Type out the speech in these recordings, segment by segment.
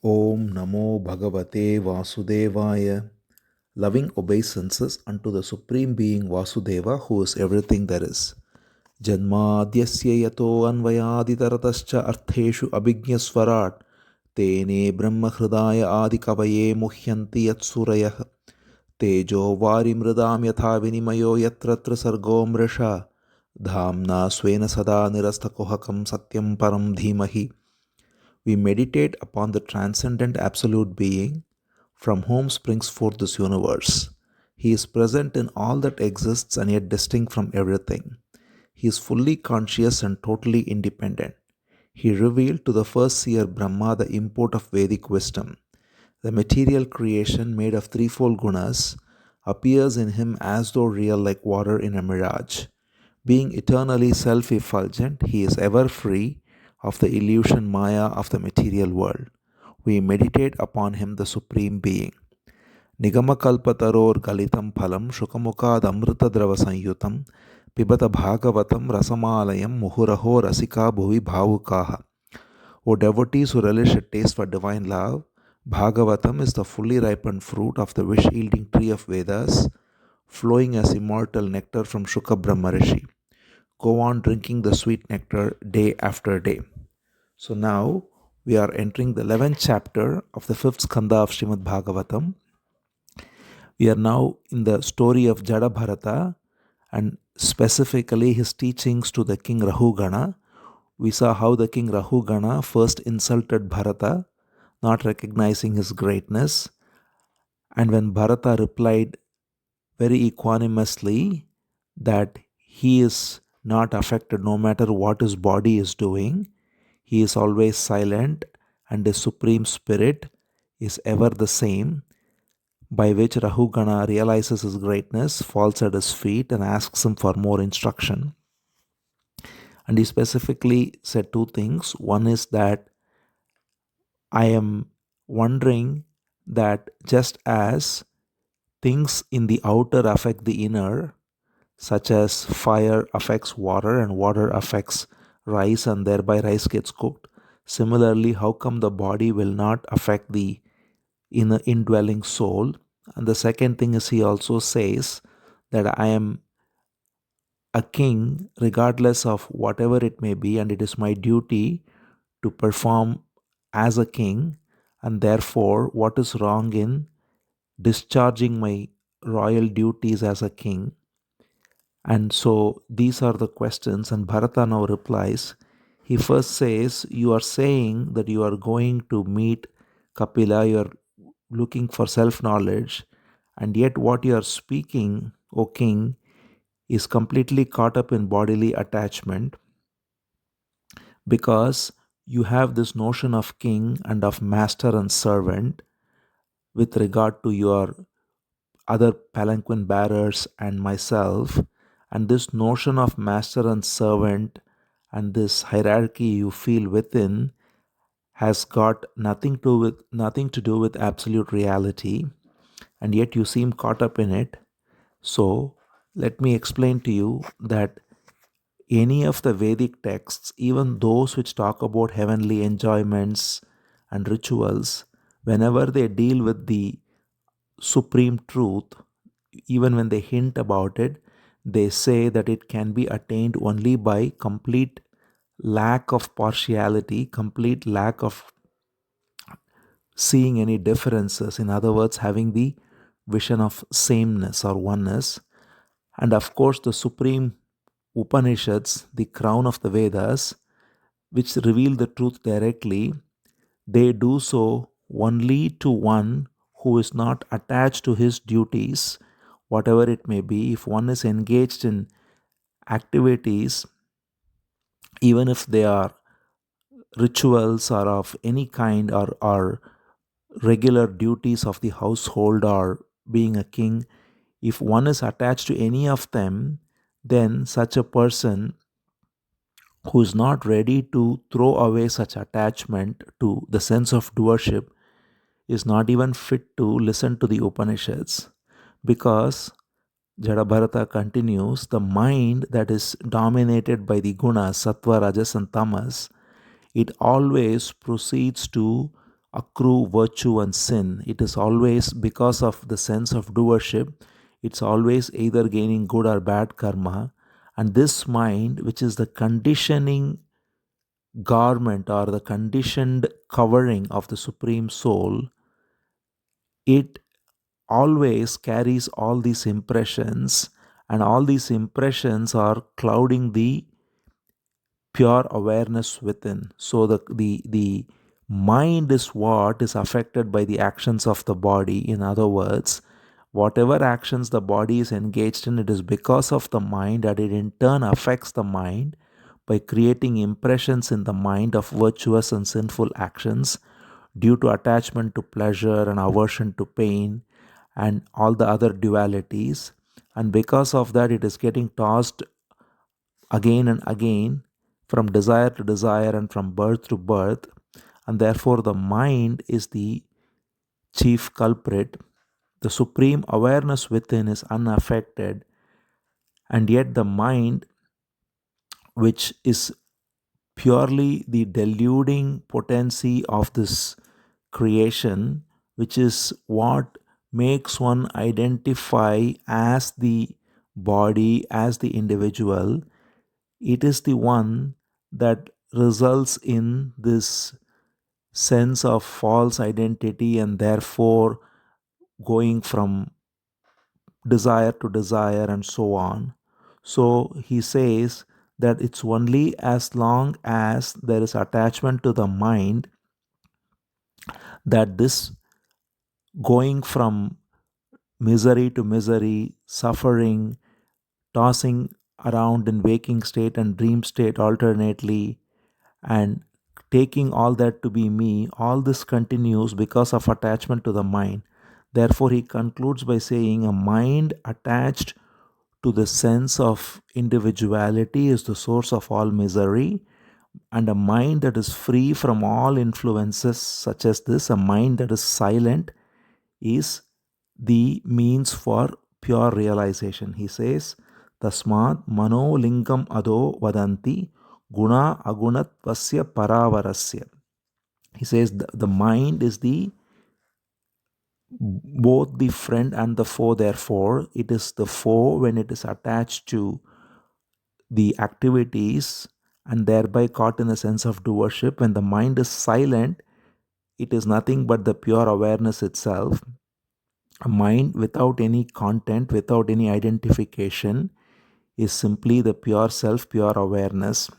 Om Namo Bhagavate Vasudevaya. Loving obeisances unto the Supreme Being Vasudeva, who is everything there is. Janmadyasya yato anvayaditaratascha artheshu abhignaswarat tene brahma hridaya adikavaye muhyanti yatsurayah tejo vari mridam yatha vinimayo yatratra sargo mrisha dhamna swena sada nirastakohakam satyam param dhimahi. We meditate upon the transcendent absolute being from whom springs forth this universe. He is present in all that exists and yet distinct from everything. He is fully conscious and totally independent. He revealed to the first seer Brahma the import of Vedic wisdom. The material creation made of threefold gunas appears in him as though real like water in a mirage. Being eternally self-effulgent, he is ever free of the illusion maya of the material world. We meditate upon him, the Supreme Being. Nigamakalpataror galitam phalam shukamukad amritadrava sanyutam pibata bhagavatam rasamalayam muhuraho rasika bhuvi bhavukaha. O devotees who relish a taste for divine love, Bhagavatam is the fully ripened fruit of the wish-yielding tree of Vedas, flowing as immortal nectar from Shuka Brahma Rishi. Go on drinking the sweet nectar day after day. So now we are entering the 11th chapter of the 5th Skandha of Srimad Bhagavatam. We are now in the story of Jadabharata and specifically his teachings to the king Rahughana. We saw how the king Rahughana first insulted Bharata, not recognizing his greatness. And when Bharata replied very equanimously that he is not affected no matter what his body is doing, he is always silent and his supreme spirit is ever the same, by which Rahughana realizes his greatness, falls at his feet and asks him for more instruction. And he specifically said two things. One is that I am wondering that just as things in the outer affect the inner, such as fire affects water and water affects rice and thereby rice gets cooked, similarly, how come the body will not affect the inner indwelling soul? And the second thing is he also says that I am a king regardless of whatever it may be, and it is my duty to perform as a king, and therefore what is wrong in discharging my royal duties as a king? And so these are the questions, and Bharata now replies. He first says, you are saying that you are going to meet Kapila, you are looking for self-knowledge, and yet what you are speaking, O king, is completely caught up in bodily attachment, because you have this notion of king and of master and servant with regard to your other palanquin bearers and myself. And this notion of master and servant and this hierarchy you feel within has got nothing to do with absolute reality, and yet you seem caught up in it. So let me explain to you that any of the Vedic texts, even those which talk about heavenly enjoyments and rituals, whenever they deal with the supreme truth, even when they hint about it, they say that it can be attained only by complete lack of partiality, complete lack of seeing any differences. In other words, having the vision of sameness or oneness. And of course, the supreme Upanishads, the crown of the Vedas, which reveal the truth directly, they do so only to one who is not attached to his duties, whatever it may be. If one is engaged in activities, even if they are rituals or of any kind, or regular duties of the household or being a king, if one is attached to any of them, then such a person who is not ready to throw away such attachment to the sense of doership is not even fit to listen to the Upanishads. Because Jadabharata continues, the mind that is dominated by the gunas, sattva, rajas and tamas, it always proceeds to accrue virtue and sin. It is always because of the sense of doership. It's always either gaining good or bad karma. And this mind, which is the conditioning garment or the conditioned covering of the Supreme Soul, it always carries all these impressions, and all these impressions are clouding the pure awareness within. So the mind is what is affected by the actions of the body. In other words, whatever actions the body is engaged in, it is because of the mind, and it in turn affects the mind by creating impressions in the mind of virtuous and sinful actions due to attachment to pleasure and aversion to pain and all the other dualities. And because of that, it is getting tossed again and again from desire to desire and from birth to birth. And therefore, the mind is the chief culprit. The supreme awareness within is unaffected, and yet the mind, which is purely the deluding potency of this creation, which is what makes one identify as the body, as the individual, it is the one that results in this sense of false identity and therefore going from desire to desire and so on. So he says that it's only as long as there is attachment to the mind that this going from misery, suffering, tossing around in waking state and dream state alternately, and taking all that to be me, all this continues because of attachment to the mind. Therefore, he concludes by saying a mind attached to the sense of individuality is the source of all misery, and a mind that is free from all influences such as this, a mind that is silent, is the means for pure realization. He says, Tasmat mano lingam ado vadanti guna agunatvasya paravarasya. He says the mind is the both the friend and the foe. Therefore, it is the foe when it is attached to the activities and thereby caught in a sense of doership. When the mind is silent, it is nothing but the pure awareness itself. A mind without any content, without any identification, is simply the pure self, pure awareness.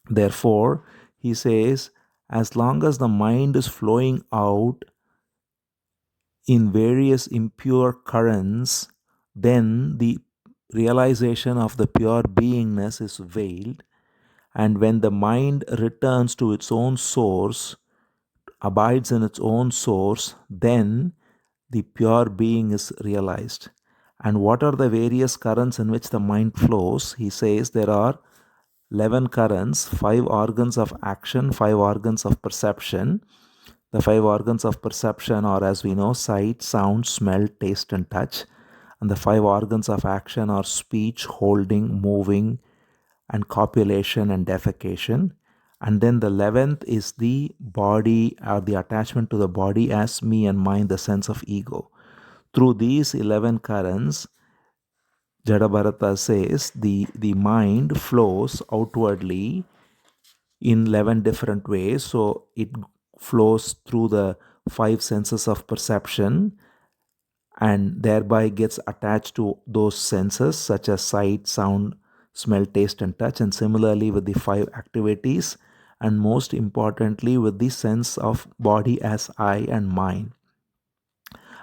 Therefore, he says, as long as the mind is flowing out in various impure currents, then the realization of the pure beingness is veiled. And when the mind returns to its own source, abides in its own source, then the pure being is realized. And what are the various currents in which the mind flows? He says there are 11 currents, 5 organs of action, 5 organs of perception. The 5 organs of perception are, as we know, sight, sound, smell, taste, and touch. And the 5 organs of action are speech, holding, moving, and copulation and defecation. And then the 11th is the body, or the attachment to the body as me and mine, the sense of ego. Through these 11 currents, Jadabharata says the mind flows outwardly in 11 different ways. So it flows through the 5 senses of perception and thereby gets attached to those senses such as sight, sound, smell, taste, and touch. And similarly with the 5 activities, and most importantly with the sense of body as I and mine.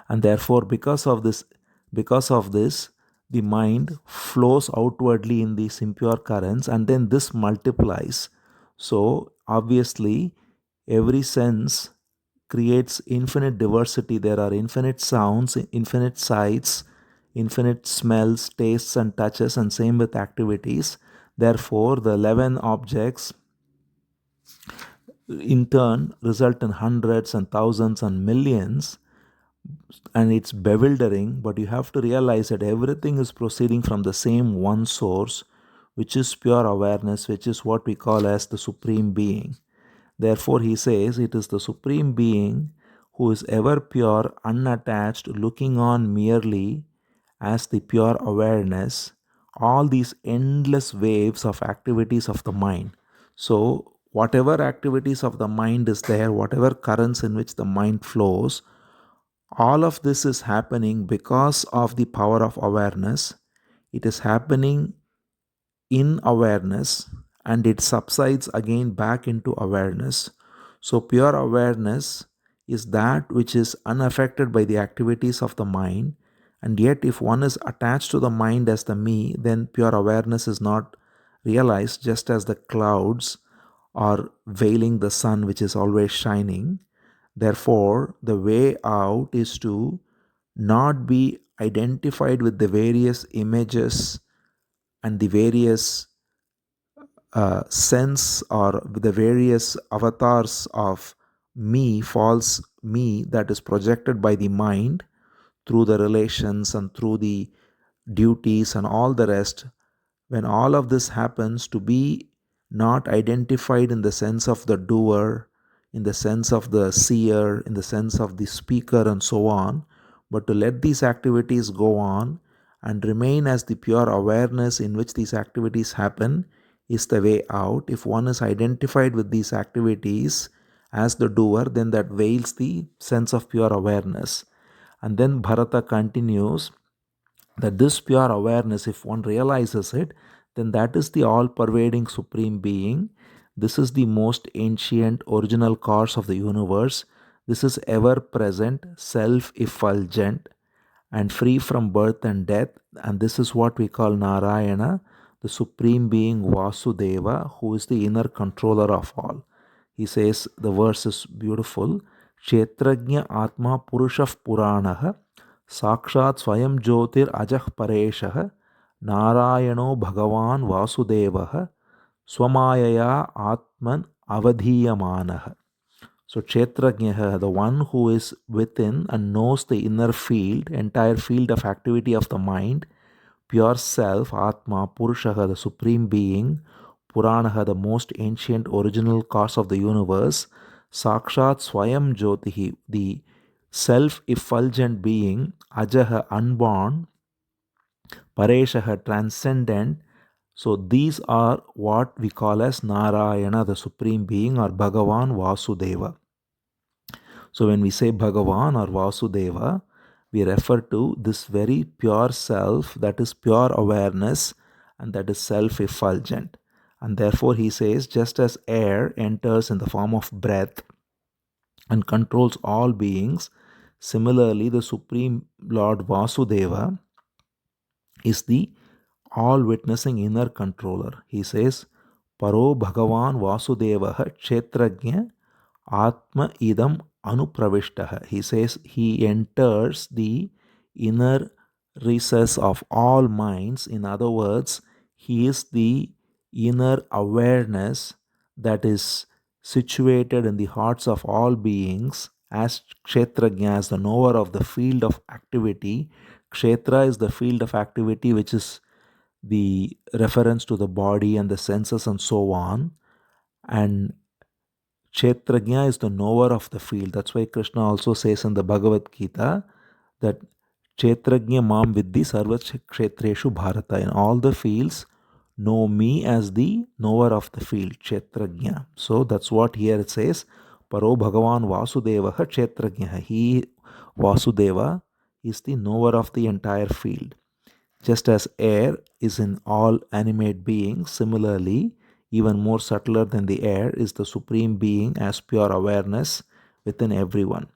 And therefore, because of this, the mind flows outwardly in these impure currents, and then this multiplies. So obviously, every sense creates infinite diversity. There are infinite sounds, infinite sights, infinite smells, tastes, and touches, and same with activities. Therefore, the 11 objects in turn result in hundreds and thousands and millions, and it's bewildering, but you have to realize that everything is proceeding from the same one source, which is pure awareness, which is what we call as the supreme being. Therefore, he says it is the Supreme Being who is ever pure, unattached, looking on merely as the pure awareness, all these endless waves of activities of the mind. So, whatever activities of the mind is there, whatever currents in which the mind flows, all of this is happening because of the power of awareness. It is happening in awareness and it subsides again back into awareness. So, pure awareness is that which is unaffected by the activities of the mind. And yet, if one is attached to the mind as the me, then pure awareness is not realized, just as the clouds are veiling the sun, which is always shining. Therefore, the way out is to not be identified with the various images and the various sense or the various avatars of me, false me, that is projected by the mind through the relations and through the duties and all the rest. When all of this happens, to be not identified in the sense of the doer, in the sense of the seer, in the sense of the speaker, and so on, but to let these activities go on and remain as the pure awareness in which these activities happen is the way out. If one is identified with these activities as the doer, then that veils the sense of pure awareness. And then Bharata continues that this pure awareness, if one realizes it, then that is the all pervading Supreme Being. This is the most ancient original cause of the universe. This is ever present, self effulgent, and free from birth and death. And this is what we call Narayana, the Supreme Being Vasudeva, who is the inner controller of all. He says, the verse is beautiful. Kshetrajna Atma Purushah Puranah Sakshat Swayam Jyotir Ajah Pareshah Narayano Bhagavan Vasudevah Swamayaya Atman Avadhiyamanah. So Kshetrajnaha, the one who is within and knows the inner field, entire field of activity of the mind, pure self, Atma, Purushaha, the Supreme Being, Puranaha, the most ancient original cause of the universe, Sakshat Swayam Jyotihi, the self-effulgent being, Ajaha, unborn, Pareshaha, transcendent. So these are what we call as Narayana, the Supreme Being, or Bhagavan Vasudeva. So when we say Bhagavan or Vasudeva, we refer to this very pure self that is pure awareness and that is self-effulgent. And therefore he says, just as air enters in the form of breath and controls all beings, similarly the Supreme Lord Vasudeva is the all-witnessing inner controller. He says, Paro Bhagavan Vasudevaha Kshetrajna Atma Idam Anupravishtaha. He says he enters the inner recess of all minds. In other words, he is the inner awareness that is situated in the hearts of all beings as Kshetrajna, as the knower of the field of activity. Kshetra is the field of activity which is the reference to the body and the senses and so on. And Kshetrajna is the knower of the field. That's why Krishna also says in the Bhagavad Gita that Kshetrajna mam vidhi sarva kshetreshu bharata. In all the fields, know me as the knower of the field, Kshetrajna. So that's what here it says. Paro Bhagavan Vasudevaha Kshetrajna. He, Vasudeva, is the knower of the entire field. Just as air is in all animate beings, similarly, even more subtler than the air is the Supreme Being as pure awareness within everyone.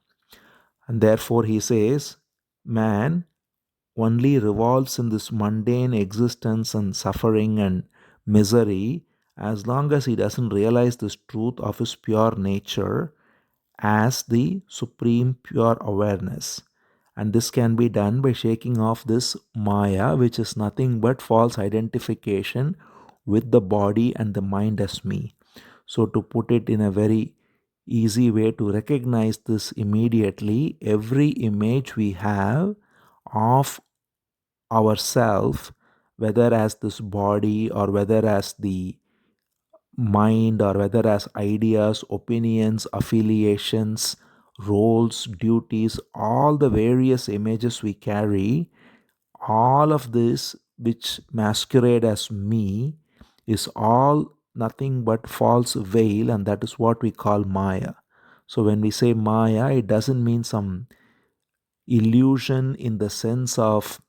And therefore, he says, man only revolves in this mundane existence and suffering and misery as long as he doesn't realize this truth of his pure nature as the supreme pure awareness. And this can be done by shaking off this Maya, which is nothing but false identification with the body and the mind as me. So, to put it in a very easy way to recognize this immediately, every image we have of ourself, whether as this body or whether as the mind, or whether as ideas, opinions, affiliations, roles, duties, all the various images we carry, all of this which masquerade as me is all nothing but false veil, and that is what we call Maya. So when we say Maya, it doesn't mean some illusion in the sense of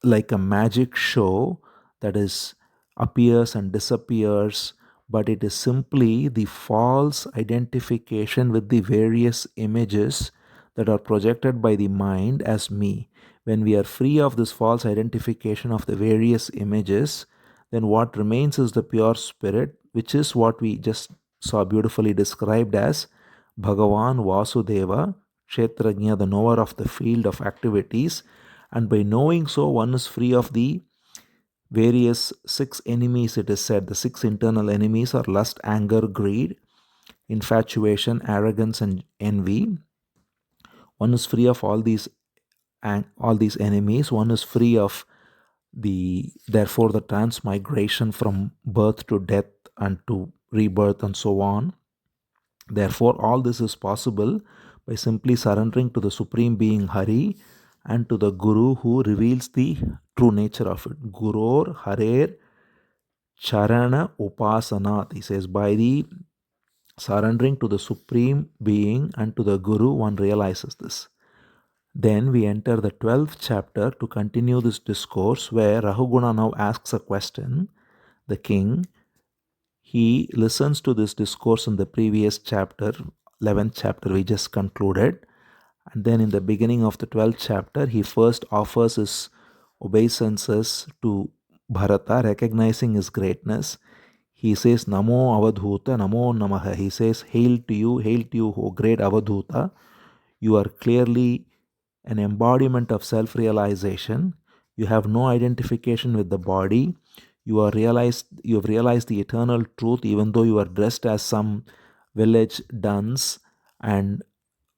like a magic show that is appears and disappears, but it is simply the false identification with the various images that are projected by the mind as me. When we are free of this false identification of the various images, then what remains is the pure spirit, which is what we just saw beautifully described as Bhagavan Vasudeva, Kshetrajna, the knower of the field of activities. And by knowing so, one is free of the various six enemies. It is said the six internal enemies are lust, anger, greed, infatuation, arrogance, and envy. One is free of all these enemies. One is free of the transmigration from birth to death and to rebirth and so on. Therefore, all this is possible by simply surrendering to the Supreme Being Hari and to the Guru who reveals the true nature of it. Gurur Harer Charana Upasanat. He says, by the surrendering to the Supreme Being and to the Guru, one realizes this. Then we enter the 12th chapter to continue this discourse, where Rahughana now asks a question. The king, he listens to this discourse in the previous chapter, 11th chapter we just concluded. And then in the beginning of the 12th chapter, he first offers his obeisances to Bharata, recognizing his greatness. He says, Namo Avadhuta, Namo Namaha. He says, hail to you, O great Avadhuta. You are clearly an embodiment of self-realization. You have no identification with the body. You have realized the eternal truth, even though you are dressed as some village dunce and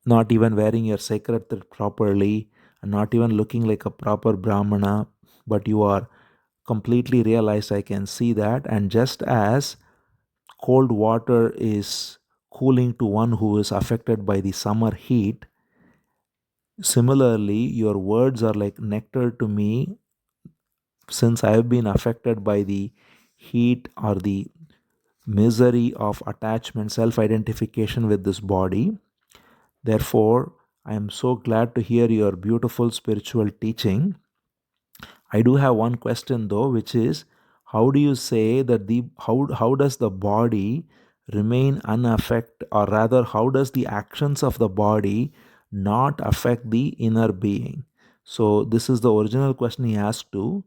not even wearing your sacred thread properly and not even looking like a proper Brahmana, but you are completely realized. I can see that. And just as cold water is cooling to one who is affected by the summer heat, similarly, your words are like nectar to me, since I have been affected by the heat or the misery of attachment, self-identification with this body. Therefore, I am so glad to hear your beautiful spiritual teaching. I do have one question though, which is, how do you say that how does the body remain unaffected, or rather, how does the actions of the body not affect the inner being? So this is the original question he asked to.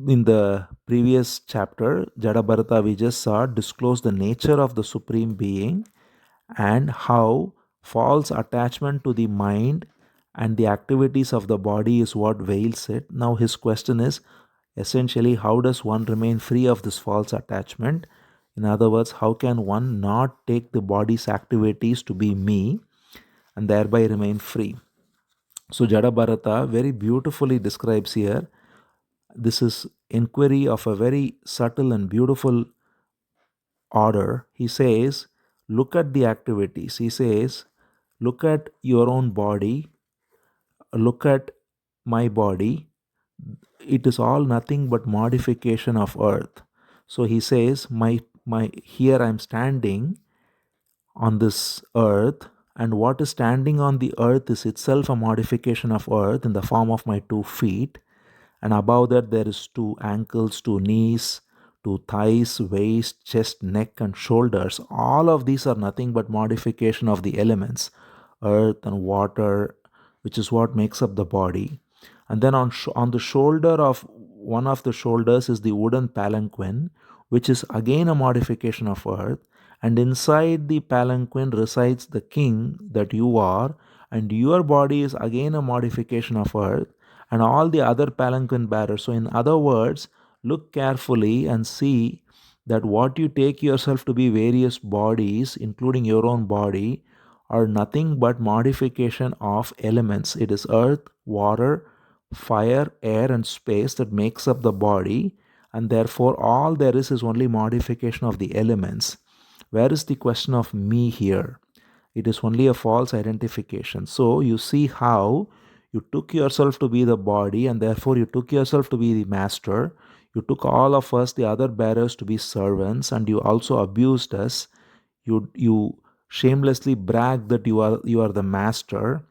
In the previous chapter, Jadabharata, we just saw disclose the nature of the Supreme Being and how false attachment to the mind and the activities of the body is what veils it. Now his question is essentially, how does one remain free of this false attachment? In other words, how can one not take the body's activities to be me and thereby remain free? So Jadabharata very beautifully describes here. This is inquiry of a very subtle and beautiful order. He says, look at the activities. He says, look at your own body, look at my body. It is all nothing but modification of earth. So he says, my here I'm standing on this earth, and what is standing on the earth is itself a modification of earth in the form of my 2 feet. And above that there is 2 ankles, 2 knees, 2 thighs, waist, chest, neck, and shoulders. All of these are nothing but modification of the elements, earth and water, which is what makes up the body. And then on the shoulder of one of the shoulders is the wooden palanquin, which is again a modification of earth. And inside the palanquin resides the king that you are, and your body is again a modification of earth, and all the other palanquin bearers. So in other words, look carefully and see that what you take yourself to be various bodies, including your own body, are nothing but modification of elements. It is earth, water, fire, air, and space that makes up the body. and therefore all there is only modification of the elements. Where is the question of me here? It is only a false identification. So you see how you took yourself to be the body, and therefore you took yourself to be the master. You took all of us, the other bearers, to be servants, and you also abused us. You shamelessly bragged that you are the master,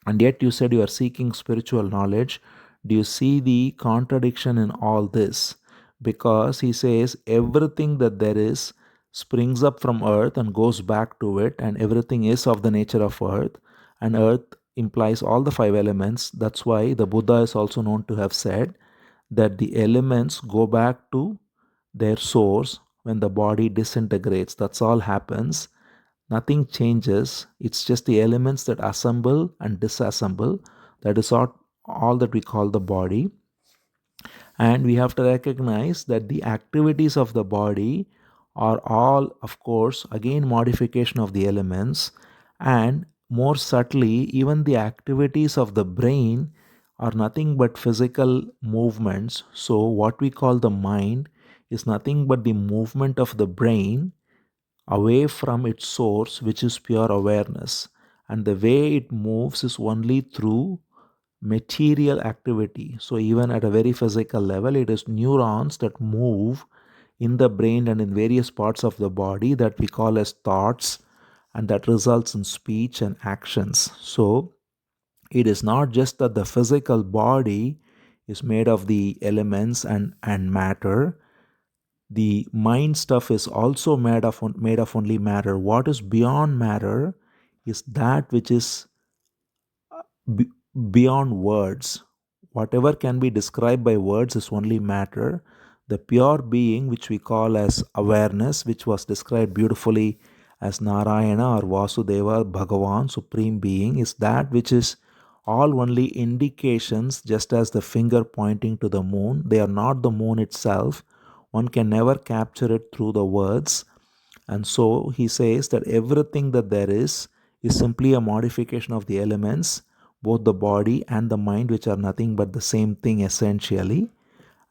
and yet you said you are seeking spiritual knowledge. Do you see the contradiction in all this? Because he says everything that there is springs up from earth and goes back to it, and everything is of the nature of earth, and earth implies all the five elements. That's why the Buddha is also known to have said that the elements go back to their source when the body disintegrates. That's all happens. Nothing changes. It's just the elements that assemble and disassemble. That is all that we call the body. And we have to recognize that the activities of the body are all, of course, again modification of the elements. And more subtly, even the activities of the brain are nothing but physical movements. So, what we call the mind is nothing but the movement of the brain away from its source, which is pure awareness. And the way it moves is only through material activity. So, even at a very physical level, it is neurons that move in the brain and in various parts of the body that we call as thoughts, and that results in speech and actions. So, it is not just that the physical body is made of the elements and matter. The mind stuff is also made of only matter. What is beyond matter is that which is be- beyond words. Whatever can be described by words is only matter. The pure being, which we call as awareness, which was described beautifully as Narayana or Vasudeva, Bhagavan, Supreme Being, is that which is all only indications, just as the finger pointing to the moon. They are not the moon itself. One can never capture it through the words. And so he says that everything that there is simply a modification of the elements, both the body and the mind, which are nothing but the same thing essentially.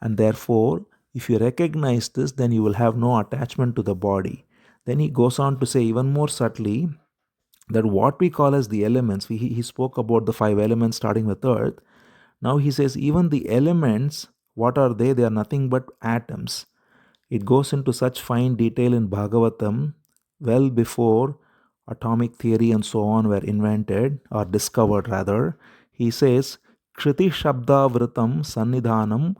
And therefore, if you recognize this, then you will have no attachment to the body. Then he goes on to say even more subtly that what we call as the elements, he spoke about the five elements starting with earth. Now he says even the elements, what are they? They are nothing but atoms. It goes into such fine detail in Bhagavatam, well before atomic theory and so on were invented or discovered rather. He says, Kriti Shabda Vritam Sannidhanam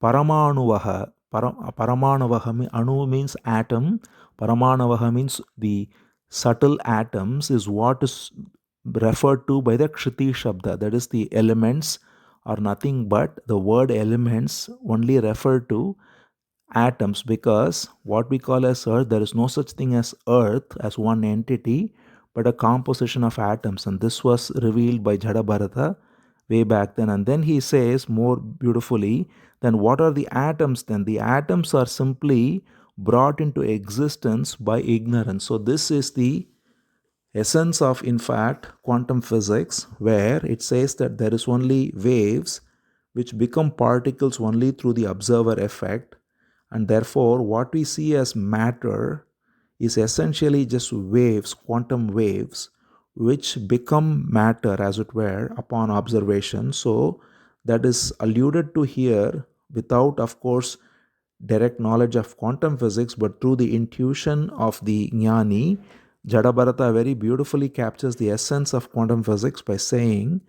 Paramanavaha. Paramanavaha, Anu means atom. Paramanavaha means the subtle atoms is what is referred to by the Kriti Shabda. That is, the elements are nothing but the word elements only refer to atoms, because what we call as earth, there is no such thing as earth as one entity but a composition of atoms, and this was revealed by Jadabharata way back then. And then he says more beautifully, then what are the atoms? Then the atoms are simply brought into existence by ignorance. So this is the essence of, in fact, quantum physics, where it says that there is only waves which become particles only through the observer effect, and therefore what we see as matter is essentially just waves, quantum waves, which become matter, as it were, upon observation. So that is alluded to here without, of course, direct knowledge of quantum physics, but through the intuition of the jnani. Jadabharata very beautifully captures the essence of quantum physics by saying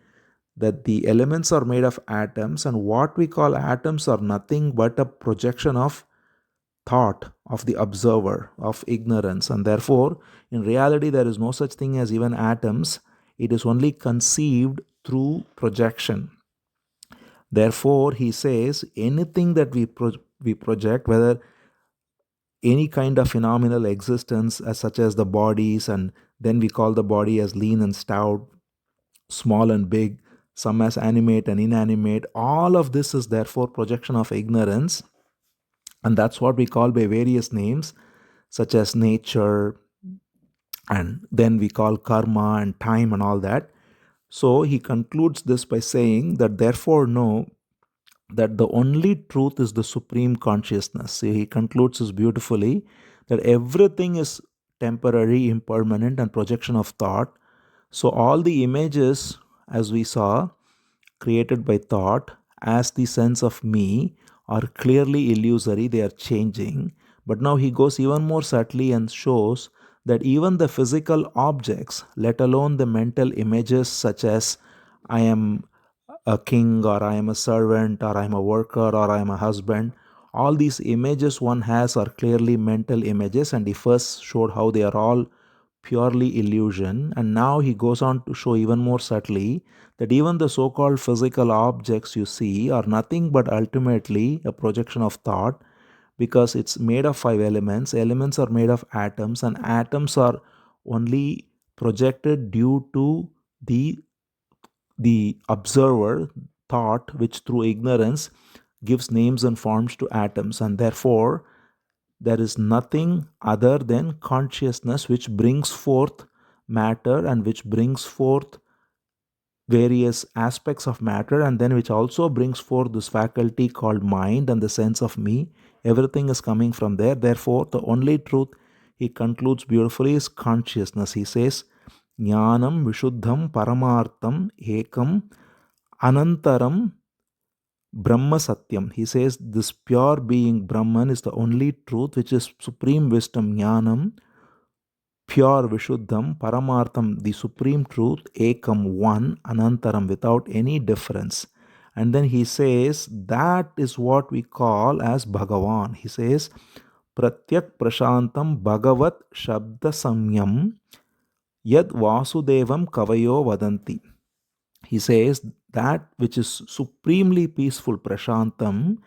that the elements are made of atoms, and what we call atoms are nothing but a projection of thought of the observer, of ignorance. And therefore, in reality, there is no such thing as even atoms. It is only conceived through projection. Therefore, he says anything that we project, whether any kind of phenomenal existence, as such as the bodies, and then we call the body as lean and stout, small and big, some as animate and inanimate, all of this is therefore projection of ignorance. And that's what we call by various names, such as nature, and then we call karma and time and all that. So he concludes this by saying that therefore know that the only truth is the supreme consciousness. See, he concludes this beautifully, that everything is temporary, impermanent, and projection of thought. So all the images, as we saw, created by thought as the sense of me are clearly illusory, they are changing. But now he goes even more subtly and shows that even the physical objects, let alone the mental images such as I am a king, or I am a servant, or I am a worker, or I am a husband, all these images one has are clearly mental images, and he first showed how they are all purely illusion. And now he goes on to show even more subtly that even the so called physical objects you see are nothing but ultimately a projection of thought, because it's made of five elements. Elements are made of atoms, and atoms are only projected due to the observer thought, which through ignorance gives names and forms to atoms. And therefore there is nothing other than consciousness which brings forth matter, and which brings forth various aspects of matter, and then which also brings forth this faculty called mind and the sense of me. Everything is coming from there. Therefore the only truth, he concludes beautifully, is consciousness. He says, jnanam vishuddham paramartham ekam anantaram Brahma Satyam. He says this pure being Brahman is the only truth, which is supreme wisdom, Jnanam, pure Vishuddham, Paramartham, the supreme truth, Ekam, one, Anantaram, without any difference. And then he says that is what we call as Bhagavan. He says, Pratyak Prashantam Bhagavat Shabda Samyam Yad Vasudevam Kavayo Vadanti. He says that which is supremely peaceful, Prashantam,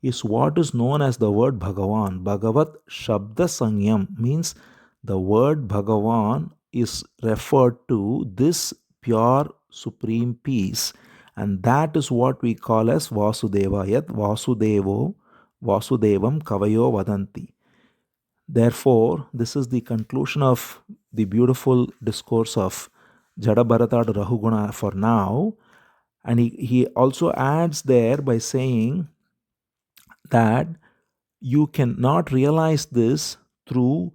is what is known as the word Bhagavan. Bhagavat Shabda Sanyam means the word Bhagavan is referred to this pure supreme peace, and that is what we call as Vasudeva. Yat Vasudevam Kavayo Vadanti. Therefore, this is the conclusion of the beautiful discourse of Jadabharata to Rahughana for now. And he also adds there by saying that you cannot realize this through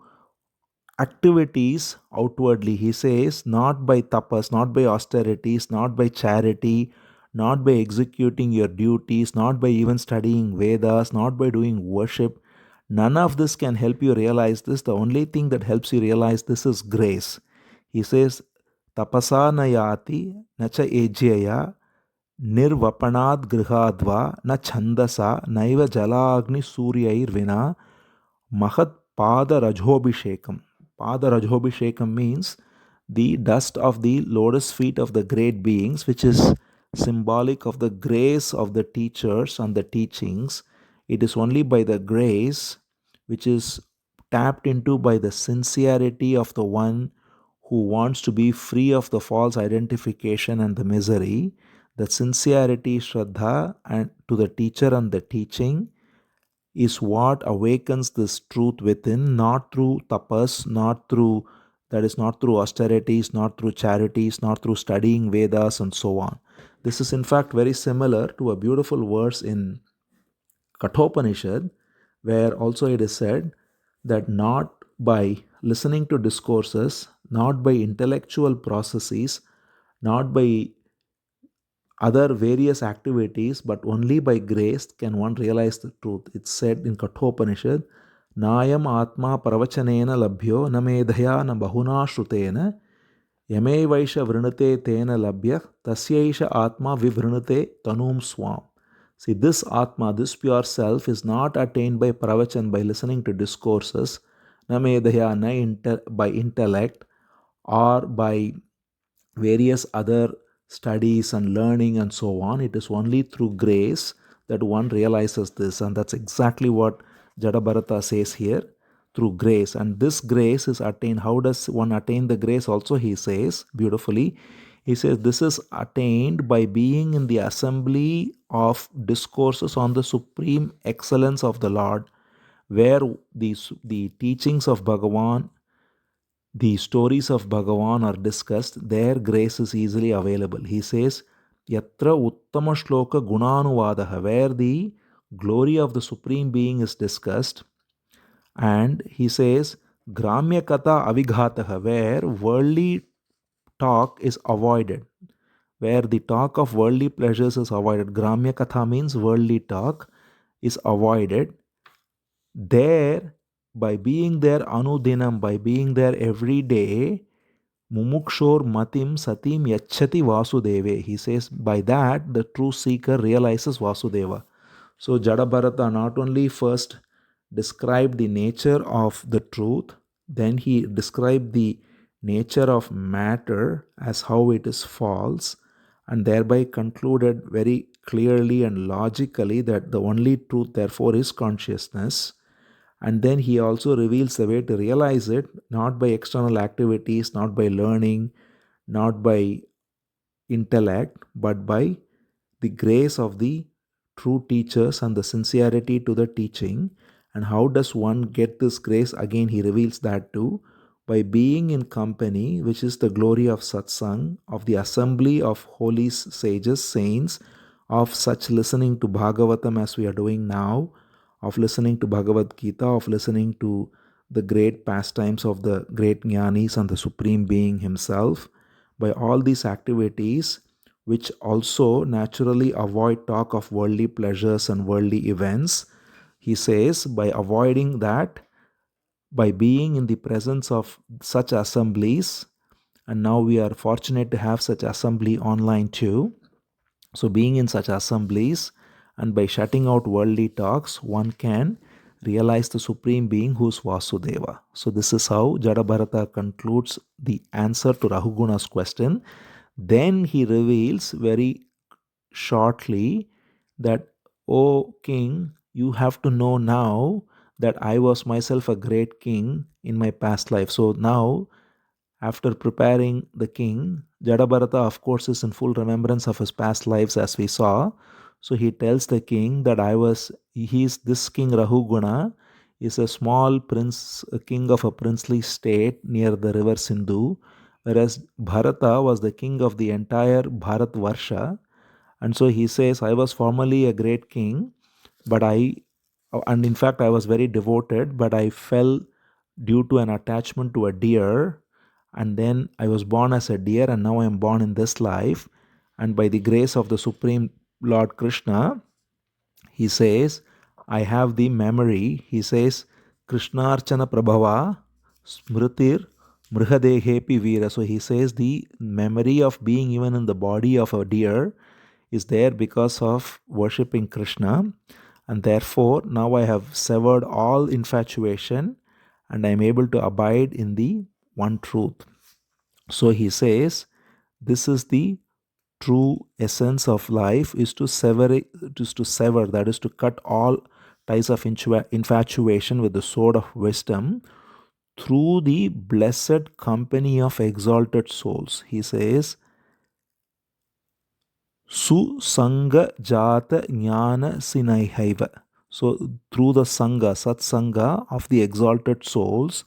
activities outwardly. He says, not by tapas, not by austerities, not by charity, not by executing your duties, not by even studying Vedas, not by doing worship. None of this can help you realize this. The only thing that helps you realize this is grace. He says, tapasa nayati nacha ejyaya nirvapanad grihadva na chandasa naiva jalagni suryair vina mahat pada rajobhishekam. Pada rajobhishekam means the dust of the lotus feet of the great beings, which is symbolic of the grace of the teachers and the teachings. It is only by the grace which is tapped into by the sincerity of the one who wants to be free of the false identification and the misery. The sincerity, Shraddha, and to the teacher and the teaching is what awakens this truth within, not through tapas, not through austerities, not through charities, not through studying Vedas and so on. This is in fact very similar to a beautiful verse in Kathopanishad, where also it is said that not by listening to discourses, not by intellectual processes, not by other various activities, but only by grace can one realize the truth. It's said in Kathopanishad, Nayam Atma Pravachanena Labhyo Namedhaya na Bahuna Shrutena Yame Vaisha Vrinate Tena Labhya Tasyaisha Atma Vivrinate Tanum Swam. See, this Atma, this pure self, is not attained by Pravachan, by listening to discourses, Namedhaya, by intellect, or by various other studies and learning and so on. It is only through grace that one realizes this, and that's exactly what Jadabharata says here, through grace. And this grace is attained. How does one attain the grace? Also, he says beautifully, he says this is attained by being in the assembly of discourses on the supreme excellence of the Lord, where the teachings of Bhagavan, the stories of Bhagavan are discussed. There grace is easily available. He says, Yatra Uttama Shloka Gunanuvadaha, where the glory of the Supreme Being is discussed. And he says, Gramya Kata Avighataha, where worldly talk is avoided, where the talk of worldly pleasures is avoided. Gramya Katha means worldly talk is avoided. There, by being there anudinam, by being there every day, mumukshor matim satim yachati vasudeve. He says, by that, the true seeker realizes Vasudeva. So Jadabharata not only first described the nature of the truth, then he described the nature of matter as how it is false, and thereby concluded very clearly and logically that the only truth therefore is consciousness. And then he also reveals the way to realize it, not by external activities, not by learning, not by intellect, but by the grace of the true teachers and the sincerity to the teaching. And how does one get this grace? Again, he reveals that too, by being in company, which is the glory of satsang, of the assembly of holy sages, saints, of such listening to Bhagavatam as we are doing now, of listening to Bhagavad Gita, of listening to the great pastimes of the great jnanis and the Supreme Being Himself. By all these activities, which also naturally avoid talk of worldly pleasures and worldly events, he says, by avoiding that, by being in the presence of such assemblies, and now we are fortunate to have such assembly online too. So being in such assemblies and by shutting out worldly talks, one can realize the Supreme Being who is Vasudeva. So this is how Jadabharata concludes the answer to Rahughana's question. Then he reveals very shortly that, O king, you have to know now that I was myself a great king in my past life. So now, after preparing the king, Jadabharata, of course, is in full remembrance of his past lives, as we saw. So he tells the king that this king Rahughana is a small prince, a king of a princely state near the river Sindhu, whereas Bharata was the king of the entire Bharatvarsha. And so he says, I was formerly a great king, and in fact, I was very devoted, but I fell due to an attachment to a deer. And then I was born as a deer, and now I am born in this life. And by the grace of the Supreme Lord Krishna, he says, I have the memory. He says, Krishnarchana Prabhava Smritir Mrihadehepi Veera. So he says the memory of being even in the body of a deer is there because of worshipping Krishna. And therefore, now I have severed all infatuation and I am able to abide in the one truth. So he says, this is the true essence of life, is to sever, that is to cut all ties of infatuation with the sword of wisdom through the blessed company of exalted souls. He says, Susanga Jata Jnana Sinaihaiva. So through the Sangha, Satsanga of the exalted souls,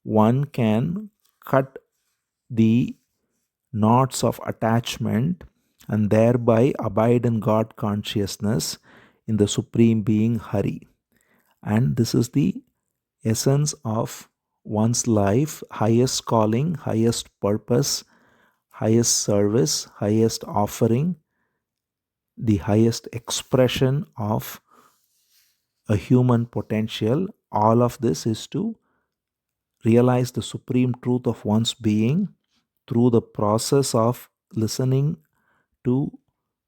one can cut the knots of attachment and thereby abide in God consciousness in the Supreme Being Hari. And this is the essence of one's life, highest calling, highest purpose, highest service, highest offering, the highest expression of a human potential. All of this is to realize the supreme truth of one's being through the process of listening to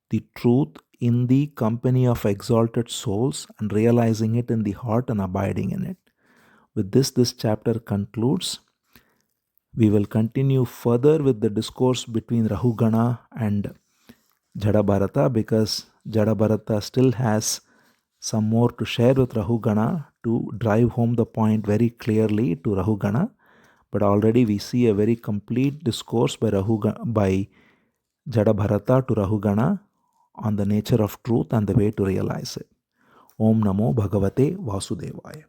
the truth in the company of exalted souls and realizing it in the heart and abiding in it. With this chapter concludes. We will continue further with the discourse between Rahughana and Jadabharata, because Jadabharata still has some more to share with Rahughana to drive home the point very clearly to Rahughana. But already we see a very complete discourse by Jadabharata to Rahughana on the nature of truth and the way to realize it. Om Namo Bhagavate Vasudevaya.